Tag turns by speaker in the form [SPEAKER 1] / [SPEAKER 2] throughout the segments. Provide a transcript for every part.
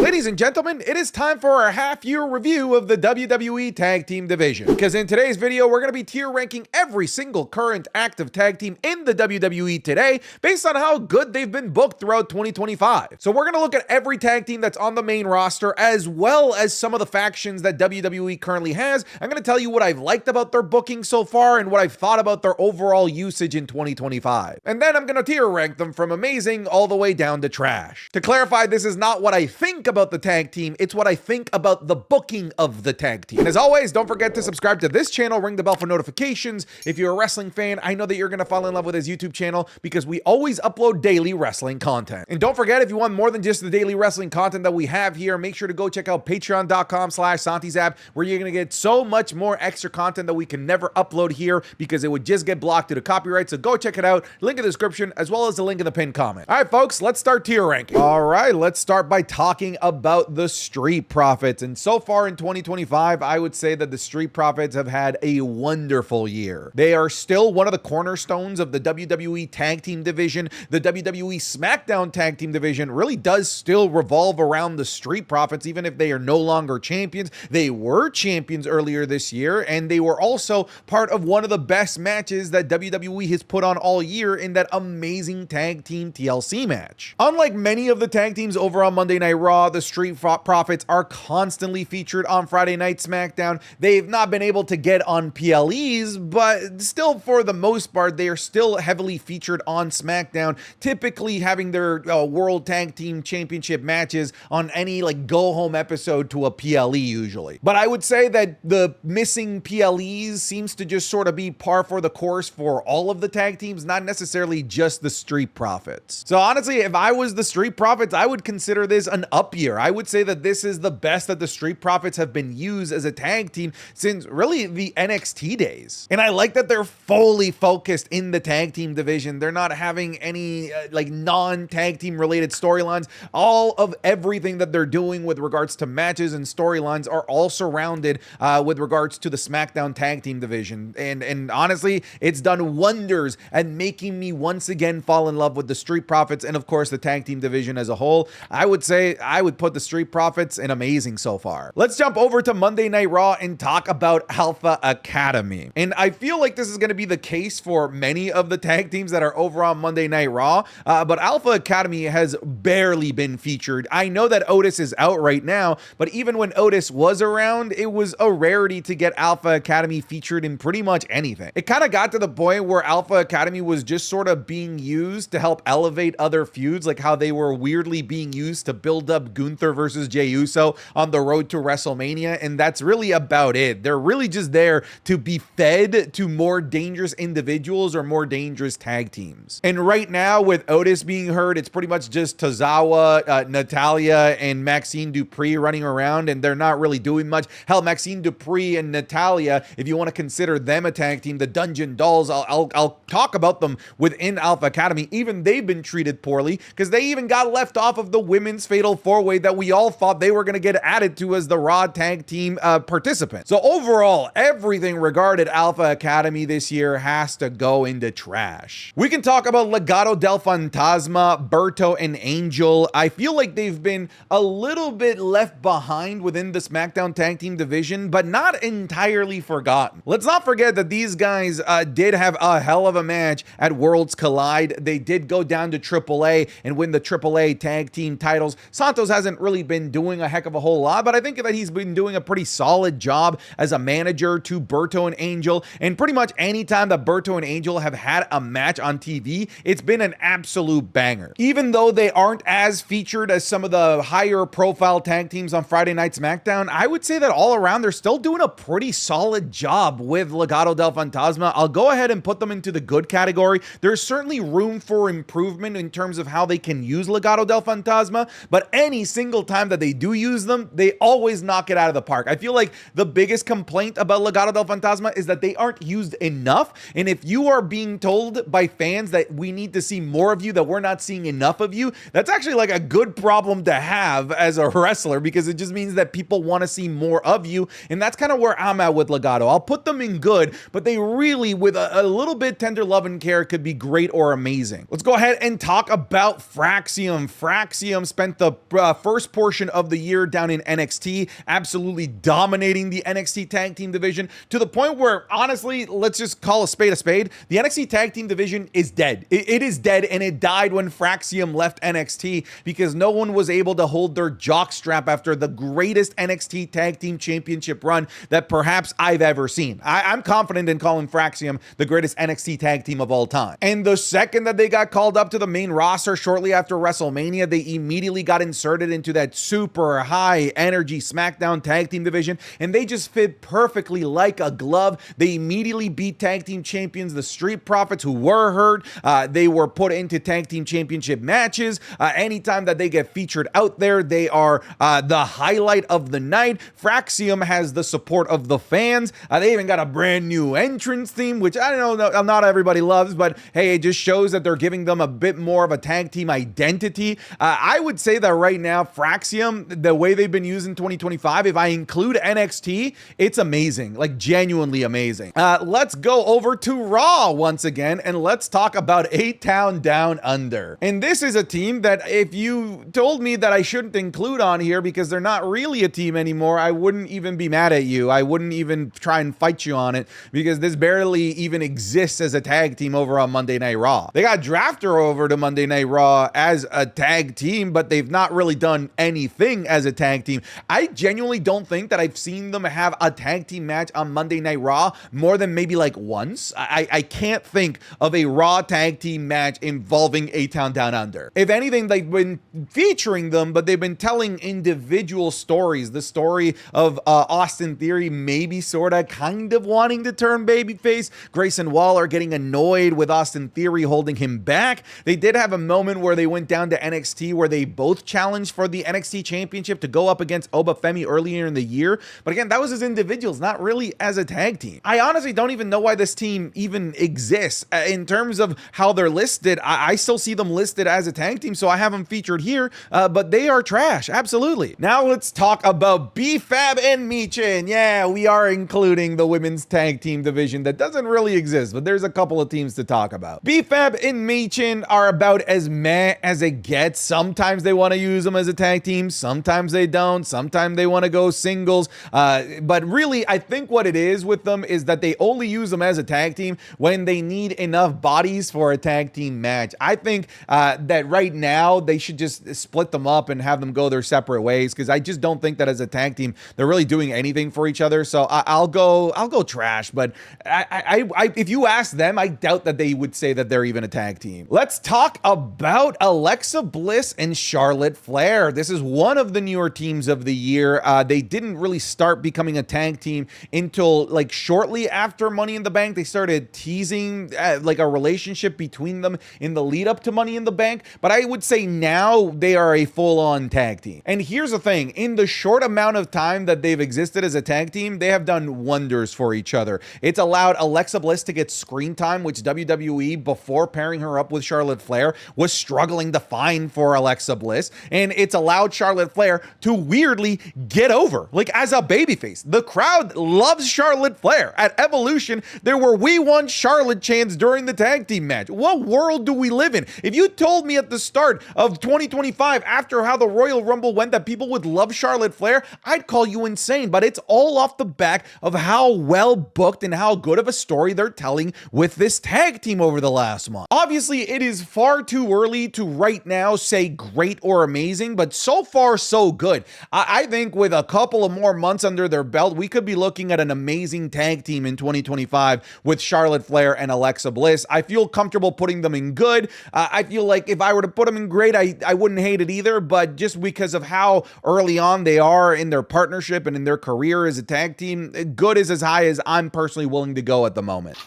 [SPEAKER 1] Ladies and gentlemen, it is time for our half-year review of the WWE Tag Team division. Because in today's video, we're going to be tier ranking every single current active tag team in the WWE today based on how good they've been booked throughout 2025. So we're going to look at every tag team that's on the main roster as well as some of the factions that WWE currently has. I'm going to tell you what I've liked about their booking so far and what I've thought about their overall usage in 2025. And then I'm going to tier rank them from amazing all the way down to trash. To clarify, this is not what I think about the tag team, it's what I think about the booking of the tag team. And as always, don't forget to subscribe to this channel, ring the bell for notifications. If you're a wrestling fan, I know that you're going to fall in love with his YouTube channel because we always upload daily wrestling content. And don't forget, if you want more than just the daily wrestling content that we have here, make sure to go check out patreon.com/SantiZap, where you're going to get so much more extra content that we can never upload here because it would just get blocked due to copyright. So go check it out. Link in the description as well as the link in the pinned comment. All right, folks, let's start tier ranking. All right, let's start by talking about the Street Profits. And so far in 2025, I would say that the Street Profits have had a wonderful year. They are still one of the cornerstones of the WWE Tag Team division. The WWE SmackDown Tag Team division really does still revolve around the Street Profits, even if they are no longer champions. They were champions earlier this year, and they were also part of one of the best matches that WWE has put on all year in that amazing tag team TLC match. Unlike many of the tag teams over on Monday Night Raw, the Street Profits are constantly featured on Friday Night SmackDown. They've not been able to get on PLEs, but still, for the most part, they are still heavily featured on SmackDown, typically having their World Tag Team Championship matches on any go-home episode to a PLE usually. But I would say that the missing PLEs seems to just sort of be par for the course for all of the tag teams, not necessarily just the Street Profits. So honestly, if I was the Street Profits, I would consider this an up year. I would say that this is the best that the Street Profits have been used as a tag team since really the NXT days. And I like that they're fully focused in the tag team division. They're not having any non-tag team related storylines. All of everything that they're doing with regards to matches and storylines are all surrounded with regards to the SmackDown tag team division. And honestly, it's done wonders at making me once again fall in love with the Street Profits and of course the tag team division as a whole. I would say I would put the Street Profits in amazing so far. Let's jump over to Monday Night Raw and talk about Alpha Academy. And I feel like this is going to be the case for many of the tag teams that are over on Monday Night Raw, but Alpha Academy has barely been featured. I know that Otis is out right now, but even when Otis was around, it was a rarity to get Alpha Academy featured in pretty much anything. It kind of got to the point where Alpha Academy was just sort of being used to help elevate other feuds, like how they were weirdly being used to build up Gunther versus Jey Uso on the road to WrestleMania, and that's really about it. They're really just there to be fed to more dangerous individuals or more dangerous tag teams. And right now, with Otis being hurt, it's pretty much just Tozawa, Natalya, and Maxine Dupree running around, and they're not really doing much. Hell, Maxine Dupree and Natalya, if you want to consider them a tag team, the Dungeon Dolls, I'll talk about them within Alpha Academy. Even they've been treated poorly because they even got left off of the women's Fatal 4-Way that we all thought they were going to get added to as the Raw tag team participant. So overall, everything regarding Alpha Academy this year has to go into trash. We can talk about Legato Del Fantasma, Berto, and Angel. I feel like they've been a little bit left behind within the SmackDown tag team division, but not entirely forgotten. Let's not forget that these guys did have a hell of a match at Worlds Collide. They did go down to AAA and win the AAA tag team titles. Santos hasn't really been doing a heck of a whole lot, but I think that he's been doing a pretty solid job as a manager to Berto and Angel. And pretty much any time that Berto and Angel have had a match on TV, it's been an absolute banger. Even though they aren't as featured as some of the higher profile tag teams on Friday Night SmackDown, I would say that all around they're still doing a pretty solid job with Legato Del Fantasma. I'll go ahead and put them into the good category. There's certainly room for improvement in terms of how they can use Legato Del Fantasma, but any single time that they do use them, they always knock it out of the park. I feel like the biggest complaint about Legato Del Fantasma is that they aren't used enough, and if you are being told by fans that we need to see more of you, that we're not seeing enough of you, that's actually like a good problem to have as a wrestler, because it just means that people want to see more of you, and that's kind of where I'm at with Legato. I'll put them in good, but they really, with a little bit tender love and care, could be great or amazing. Let's go ahead and talk about Fraium. Fraium spent the first portion of the year down in NXT, absolutely dominating the NXT tag team division to the point where, honestly, let's just call a spade a spade. The NXT tag team division is dead. It is dead, and it died when Fraium left NXT because no one was able to hold their jockstrap after the greatest NXT tag team championship run that perhaps I've ever seen. I'm confident in calling Fraium the greatest NXT tag team of all time. And the second that they got called up to the main roster shortly after WrestleMania, they immediately got inserted into that super high energy SmackDown tag team division, and they just fit perfectly like a glove. They immediately beat tag team champions, the Street Profits, who were hurt. They were put into tag team championship matches. Anytime that they get featured out there, they are the highlight of the night. Fraium has the support of the fans. They even got a brand new entrance theme, which I don't know, not everybody loves, but hey, it just shows that they're giving them a bit more of a tag team identity. I would say that right now, Fraium, the way they've been used in 2025, if I include NXT, it's amazing, like genuinely amazing. Let's go over to Raw once again, and let's talk about A-Town Down Under. And this is a team that if you told me that I shouldn't include on here because they're not really a team anymore, I wouldn't even be mad at you. I wouldn't even try and fight you on it because this barely even exists as a tag team over on Monday Night Raw. They got drafted over to Monday Night Raw as a tag team, but they've not really done anything as a tag team. I genuinely don't think that I've seen them have a tag team match on Monday Night Raw more than maybe like once. I can't think of a Raw tag team match involving A-Town Down Under. If anything, they've been featuring them, but they've been telling individual stories. The story of Austin Theory maybe sorta kind of wanting to turn babyface, Grayson Waller getting annoyed with Austin Theory holding him back. They did have a moment where they went down to NXT where they both challenged for the NXT championship to go up against Obafemi earlier in the year, but again, that was as individuals, not really as a tag team. I honestly don't even know why this team even exists. In terms of how they're listed, I still see them listed as a tag team, so I have them featured here, but they are trash, absolutely. Now let's talk about B-Fab and Michin. Yeah, we are including the women's tag team division that doesn't really exist, but there's a couple of teams to talk about. B-Fab and Michin are about as meh as it gets. Sometimes they want to use them as a tag team, sometimes they don't, sometimes they want to go singles, but really I think what it is with them is that they only use them as a tag team when they need enough bodies for a tag team match. I think that right now they should just split them up and have them go their separate ways, because I just don't think that as a tag team they're really doing anything for each other. So I'll go trash, but if you ask them, I doubt that they would say that they're even a tag team. Let's talk about Alexa Bliss and Charlotte Flair. This is one of the newer teams of the year. They didn't really start becoming a tag team until like shortly after Money in the Bank. They started teasing like a relationship between them in the lead up to Money in the Bank, but I would say now they are a full-on tag team. And here's the thing, in the short amount of time that they've existed as a tag team, they have done wonders for each other. It's allowed Alexa Bliss to get screen time, which WWE, before pairing her up with Charlotte Flair, was struggling to find for Alexa Bliss, and it's allowed Charlotte Flair to weirdly get over, like as a babyface. The crowd loves Charlotte Flair. At Evolution, there were "We Want Charlotte" chants during the tag team match. What world do we live in? If you told me at the start of 2025, after how the Royal Rumble went, that people would love Charlotte Flair, I'd call you insane, but it's all off the back of how well booked and how good of a story they're telling with this tag team over the last month. Obviously, it is far too early to right now say great or amazing, but so far so good. I think with a couple of more months under their belt, we could be looking at an amazing tag team in 2025 with Charlotte Flair and Alexa Bliss. I feel comfortable putting them in good. I feel like if I were to put them in great, I wouldn't hate it either, but just because of how early on they are in their partnership and in their career as a tag team, good is as high as I'm personally willing to go at the moment.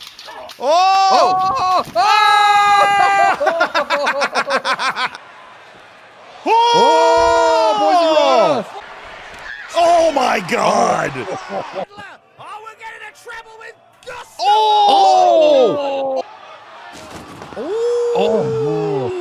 [SPEAKER 1] Oh! Oh! Oh! Oh! Oh my God!
[SPEAKER 2] Oh, we're getting a treble with gusto!
[SPEAKER 1] Oh! Oh! Oh!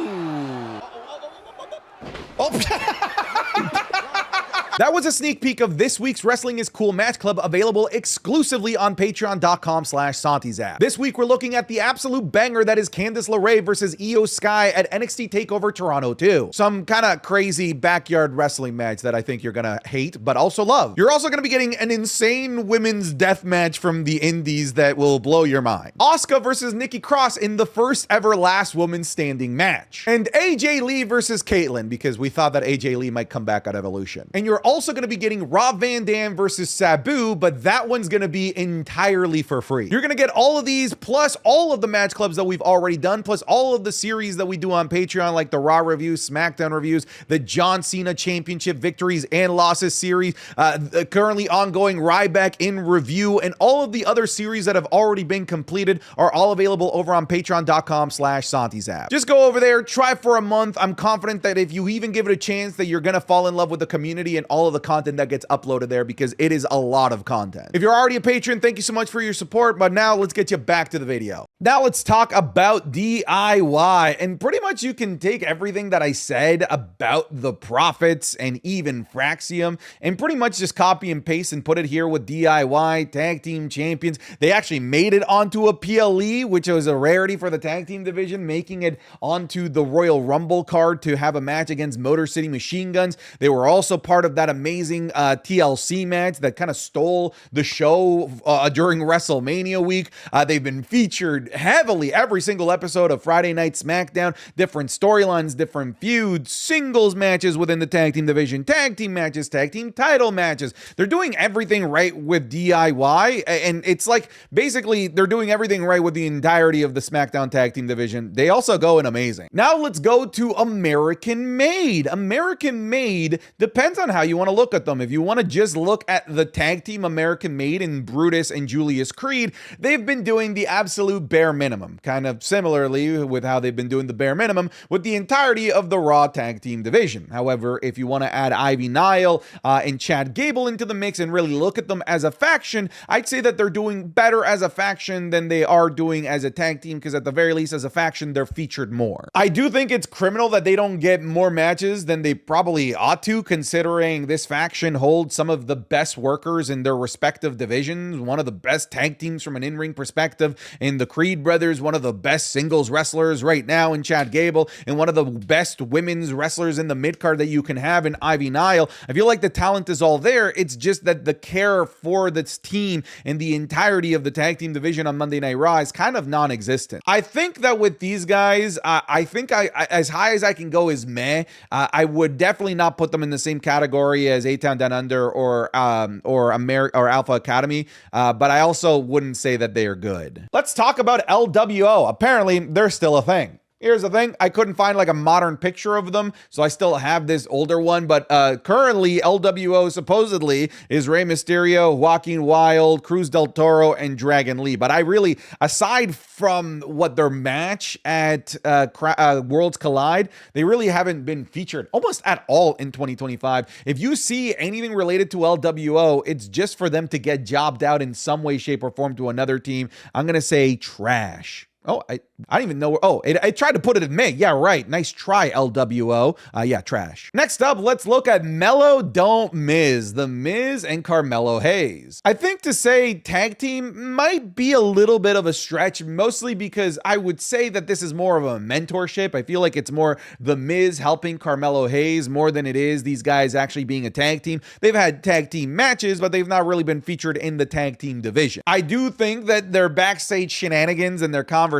[SPEAKER 1] That was a sneak peek of this week's Wrestling is Cool Match Club, available exclusively on patreon.com/SantiZap. This week, we're looking at the absolute banger that is Candice LeRae versus Io Sky at NXT TakeOver Toronto 2. Some kind of crazy backyard wrestling match that I think you're gonna hate, but also love. You're also gonna be getting an insane women's death match from the indies that will blow your mind. Asuka versus Nikki Cross in the first ever last woman standing match. And AJ Lee versus Caitlyn, because we thought that AJ Lee might come back at Evolution. And you're also gonna be getting Rob Van Dam versus Sabu, but that one's gonna be entirely for free. You're gonna get all of these, plus all of the match clubs that we've already done, plus all of the series that we do on Patreon, like the Raw reviews, SmackDown reviews, the John Cena Championship victories and losses series, the currently ongoing Ryback in review, and all of the other series that have already been completed are all available over on patreon.com/SantiZap. Just go over there, try for a month. I'm confident that if you even give it a chance, that you're gonna fall in love with the community and all of the content that gets uploaded there, because it is a lot of content. If you're already a patron, thank you so much for your support, but now let's get you back to the video. Now let's talk about DIY, and pretty much you can take everything that I said about the Profits and even Fraium and pretty much just copy and paste and put it here with DIY Tag Team Champions. They actually made it onto a PLE, which was a rarity for the tag team division, making it onto the Royal Rumble card to have a match against Motor City Machine Guns. They were also part of that amazing TLC match that kind of stole the show during WrestleMania week. They've been featured heavily every single episode of Friday Night SmackDown, different storylines, different feuds, singles matches within the tag team division, tag team matches, tag team title matches. They're doing everything right with DIY, and it's like basically they're doing everything right with the entirety of the SmackDown tag team division. They also go in amazing. Now let's go to American Made. American Made depends on how you want to look at them. If you want to just look at the tag team American Made and Brutus and Julius Creed, they've been doing the absolute bare minimum, kind of similarly with how they've been doing the bare minimum with the entirety of the Raw tag team division. However, if you want to add Ivy Nile and Chad Gable into the mix and really look at them as a faction, I'd say that they're doing better as a faction than they are doing as a tag team, because at the very least as a faction they're featured more. I do think it's criminal that they don't get more matches than they probably ought to, considering this faction holds some of the best workers in their respective divisions, one of the best tag teams from an in-ring perspective in the Creed brothers, one of the best singles wrestlers right now in Chad Gable, and one of the best women's wrestlers in the mid-card that you can have in Ivy Nile. I feel like the talent is all there. It's just that the care for this team and the entirety of the tag team division on Monday Night Raw is kind of non-existent. I think that with these guys, I think as high as I can go is meh. I would definitely not put them in the same category as A-Town Down Under or Alpha Academy, but I also wouldn't say that they are good. Let's talk about LWO. Apparently, they're still a thing. Here's the thing, I couldn't find like a modern picture of them, so I still have this older one, but currently LWO supposedly is Rey Mysterio, Joaquin Wilde, Cruz del Toro, and Dragon Lee. But I really, aside from what their match at Worlds Collide, they really haven't been featured almost at all in 2025. If you see anything related to LWO, it's just for them to get jobbed out in some way, shape, or form to another team. I'm gonna say trash. Oh, I don't even know where. Oh, I tried to put it in May. Yeah, right. Nice try, LWO. Yeah, trash. Next up, let's look at Mello Don't Miz, The Miz and Carmelo Hayes. I think to say tag team might be a little bit of a stretch, mostly because I would say that this is more of a mentorship. I feel like it's more The Miz helping Carmelo Hayes more than it is these guys actually being a tag team. They've had tag team matches, but they've not really been featured in the tag team division. I do think that their backstage shenanigans and their conversations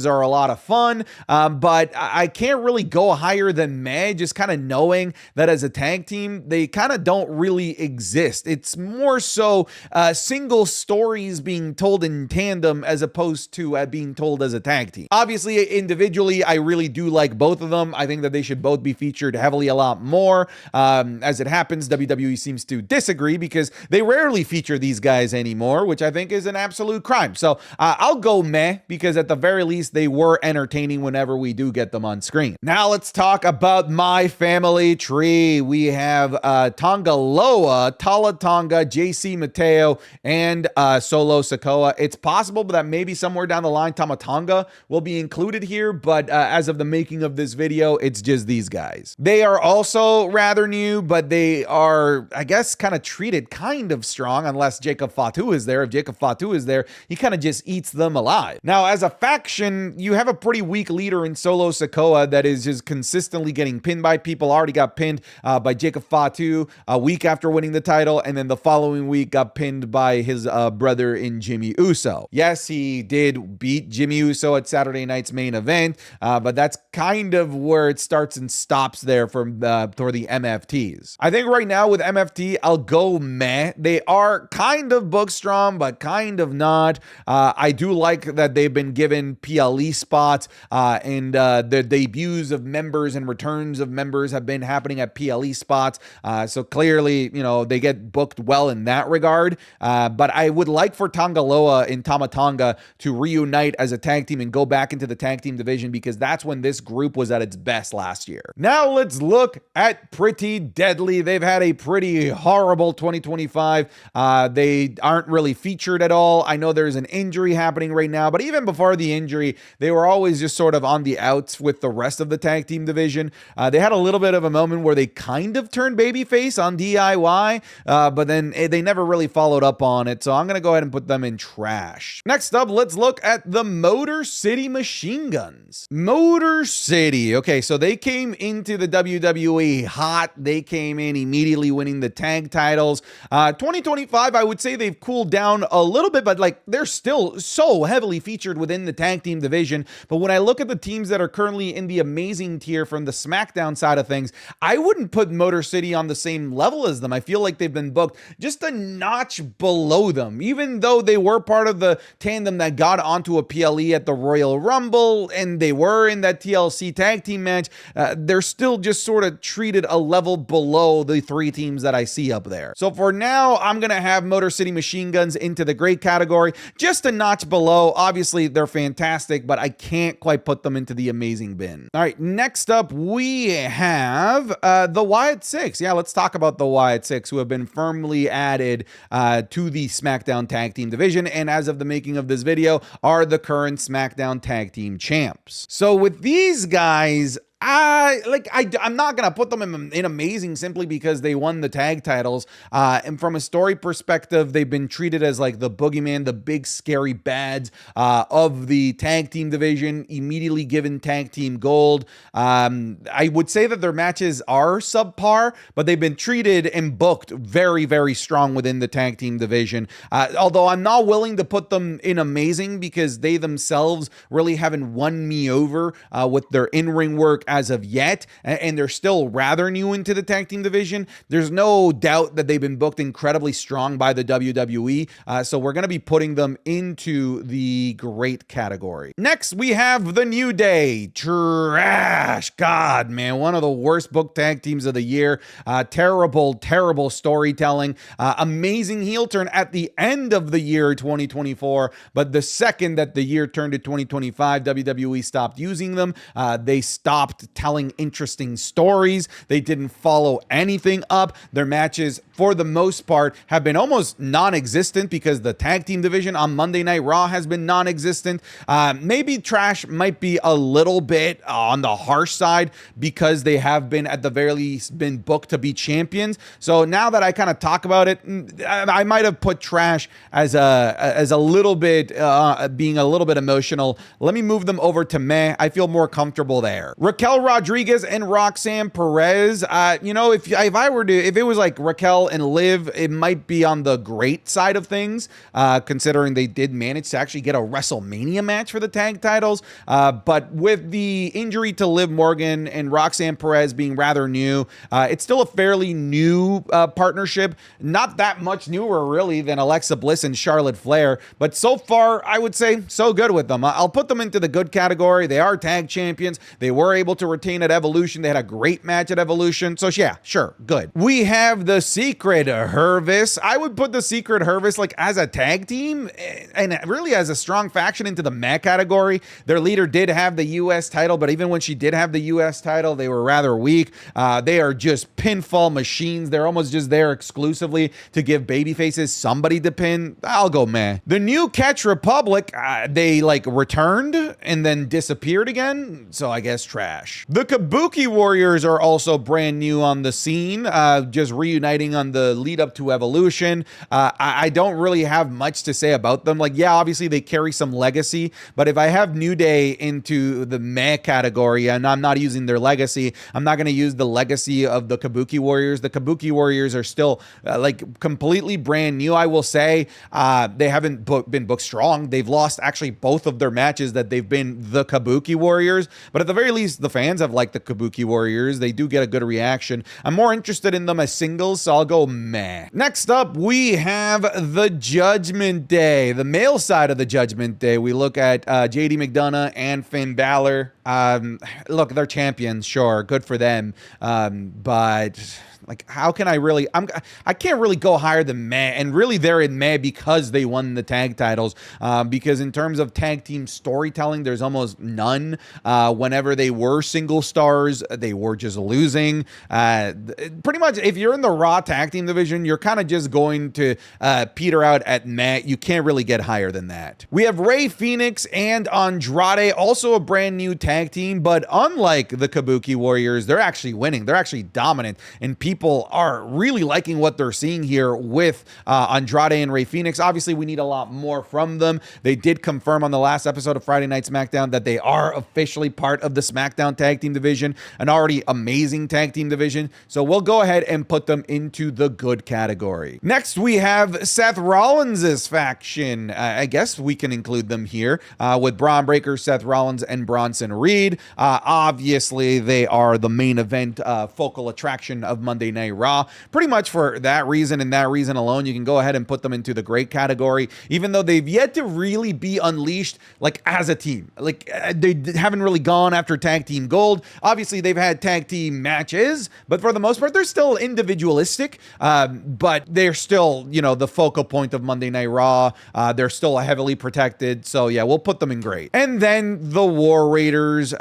[SPEAKER 1] are a lot of fun, but I can't really go higher than meh, just kind of knowing that as a tag team, they kind of don't really exist. It's more so single stories being told in tandem as opposed to being told as a tag team. Obviously, individually, I really do like both of them. I think that they should both be featured heavily a lot more. As it happens, WWE seems to disagree because they rarely feature these guys anymore, which I think is an absolute crime. So I'll go meh, because at the the very least, they were entertaining whenever we do get them on screen. Now let's talk about my family tree. We have Tonga Loa, Tala Tonga, JC Mateo, and Solo Sikoa. It's possible that maybe somewhere down the line, Tama Tonga will be included here, but as of the making of this video, it's just these guys. They are also rather new, but they are, I guess, kind of treated kind of strong, unless Jacob Fatu is there. If Jacob Fatu is there, he kind of just eats them alive. Now, as a faction, you have a pretty weak leader in Solo Sikoa that is just consistently getting pinned by people. Already got pinned by Jacob Fatu a week after winning the title, and then the following week got pinned by his brother in Jimmy Uso. Yes, he did beat Jimmy Uso at Saturday night's main event, but that's kind of where it starts and stops there for the MFTs. I think right now with MFT, I'll go meh. They are kind of book strong, but kind of not. I do like that they've been given PLE spots, and the debuts of members and returns of members have been happening at PLE spots. So clearly, you know, they get booked well in that regard. But I would like for Tongaloa and Tama Tonga to reunite as a tag team and go back into the tag team division, because that's when this group was at its best last year. Now let's look at Pretty Deadly. They've had a pretty horrible 2025. They aren't really featured at all. I know there's an injury happening right now, but even before the injury, they were always just sort of on the outs with the rest of the tag team division. They had a little bit of a moment where they kind of turned babyface on DIY, but then they never really followed up on it. So I'm going to go ahead and put them in trash. Next up, let's look at the Motor City Machine Guns. Motor City. Okay, so they came into the WWE hot. They came in immediately winning the tag titles. 2025, I would say they've cooled down a little bit, but like they're still so heavily featured within the tag team division. But when I look at the teams that are currently in the amazing tier from the SmackDown side of things, I wouldn't put Motor City on the same level as them. I feel like they've been booked just a notch below them, even though they were part of the tandem that got onto a PLE at the Royal Rumble and they were in that TLC tag team match. They're still just sort of treated a level below the three teams that I see up there. So for now, I'm going to have Motor City Machine Guns into the great category, just a notch below. Obviously, they're fantastic, but I can't quite put them into the amazing bin. All right, next up, we have the Wyatt Six. Yeah, let's talk about the Wyatt Six, who have been firmly added to the SmackDown Tag Team division, and as of the making of this video, are the current SmackDown Tag Team champs. So with these guys, I'm not going to put them in amazing simply because they won the tag titles. And from a story perspective, they've been treated as like the boogeyman, the big scary bads of the tag team division, immediately given tag team gold. I would say that their matches are subpar, but they've been treated and booked very, very strong within the tag team division. Although I'm not willing to put them in amazing because they themselves really haven't won me over with their in-ring work as of yet, and they're still rather new into the tag team division. There's no doubt that they've been booked incredibly strong by the WWE, so we're going to be putting them into the great category. Next, we have the New Day. Trash. God, man, one of the worst booked tag teams of the year. Terrible, terrible storytelling. Amazing heel turn at the end of the year 2024, but the second that the year turned to 2025, WWE stopped using them. They stopped telling interesting stories. They didn't follow anything up. Their matches, for the most part, have been almost non-existent because the tag team division on Monday Night Raw has been non-existent. Maybe trash might be a little bit on the harsh side because they have been, at the very least, been booked to be champions. So now that I kind of talk about it, I might have put trash as a little bit, being a little bit emotional. Let me move them over to meh. I feel more comfortable there. Raquel Rodriguez and Roxanne Perez. You know, if it was like Raquel and Liv, it might be on the great side of things, considering they did manage to actually get a WrestleMania match for the tag titles. But with the injury to Liv Morgan and Roxanne Perez being rather new, it's still a fairly new partnership. Not that much newer, really, than Alexa Bliss and Charlotte Flair. But so far, I would say so good with them. I'll put them into the good category. They are tag champions. They were able to retain at Evolution. They had a great match at Evolution. So yeah, sure, good. We have the Secret Secret Hervvis. I would put the Secret Hervvis like as a tag team and really as a strong faction into the meh category. Their leader did have the U.S. title, but even when she did have the U.S. title, they were rather weak. They are just pinfall machines. They're almost just there exclusively to give babyfaces somebody to pin. I'll go meh. The New Catch Republic, they like returned and then disappeared again, so I guess trash. The Kabuki Warriors are also brand new on the scene, just reuniting on the lead up to Evolution. I don't really have much to say about them. Like, yeah, obviously they carry some legacy, but if I have New Day into the meh category and I'm not using their legacy, I'm not going to use the legacy of the Kabuki Warriors. The Kabuki Warriors are still like completely brand new, I will say. They haven't been booked strong. They've lost actually both of their matches that they've been the Kabuki Warriors, but at the very least, the fans have liked the Kabuki Warriors. They do get a good reaction. I'm more interested in them as singles, so I'll go meh. Next up, we have the Judgment Day, the male side of the Judgment Day. We look at JD McDonough and Finn Balor. Look, they're champions, sure, good for them, but like, how can I really, I can't really go higher than meh, and really they're in meh because they won the tag titles, because in terms of tag team storytelling, there's almost none. Whenever they were single stars, they were just losing. Pretty much, if you're in the Raw tag team division, you're kind of just going to peter out at meh. You can't really get higher than that. We have Rey Fenix and Andrade, also a brand new tag team, but unlike the Kabuki Warriors, they're actually winning. They're actually dominant, and people are really liking what they're seeing here with Andrade and Rey Fenix. Obviously, we need a lot more from them. They did confirm on the last episode of Friday Night SmackDown that they are officially part of the SmackDown tag team division, an already amazing tag team division. So we'll go ahead and put them into the good category. Next, we have Seth Rollins' faction. I guess we can include them here with Braun Breaker, Seth Rollins, and Bronson Reed. Obviously, they are the main event focal attraction of Monday Night Raw. Pretty much for that reason and that reason alone, you can go ahead and put them into the great category, even though they've yet to really be unleashed like as a team. Like, they haven't really gone after tag team gold. Obviously, they've had tag team matches, but for the most part, they're still individualistic, but they're still, you know, the focal point of Monday Night Raw. They're still heavily protected. So yeah, we'll put them in great. And then the War Raiders,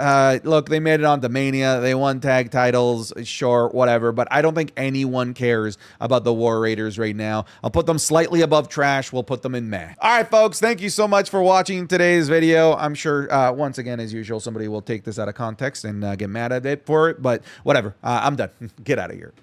[SPEAKER 1] look, they made it onto Mania. They won tag titles, sure, whatever, but I don't think anyone cares about the War Raiders right now. I'll put them slightly above trash. We'll put them in meh. All right, folks, thank you so much for watching today's video. I'm sure, once again, as usual, somebody will take this out of context and get mad at it for it, but whatever. I'm done. Get out of here.